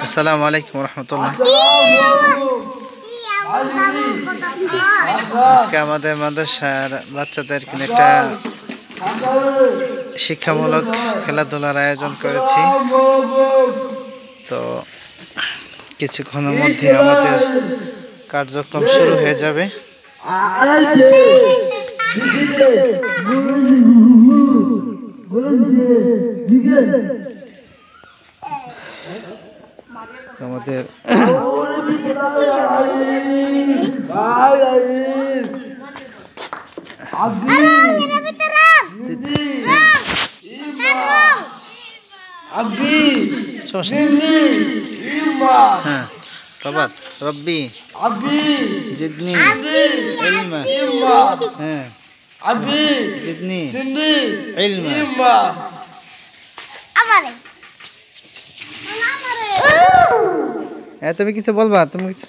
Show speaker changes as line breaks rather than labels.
আসসালামু আলাইকুম রহমতুল্লাহ। আজকে আমাদের মাদ্রাসার বাচ্চাদেরকে একটা শিক্ষামূলক খেলাধুলার আয়োজন করেছি। তো কিছুক্ষণের মধ্যে আমাদের কার্যক্রম শুরু হয়ে যাবে। আমাদের হ্যাঁ রবাত রব্বি জিদনি ইলমা হ্যাঁ জিদনি ইলমা হ্যাঁ তুমি কিছু বলবা? তুমি কিছু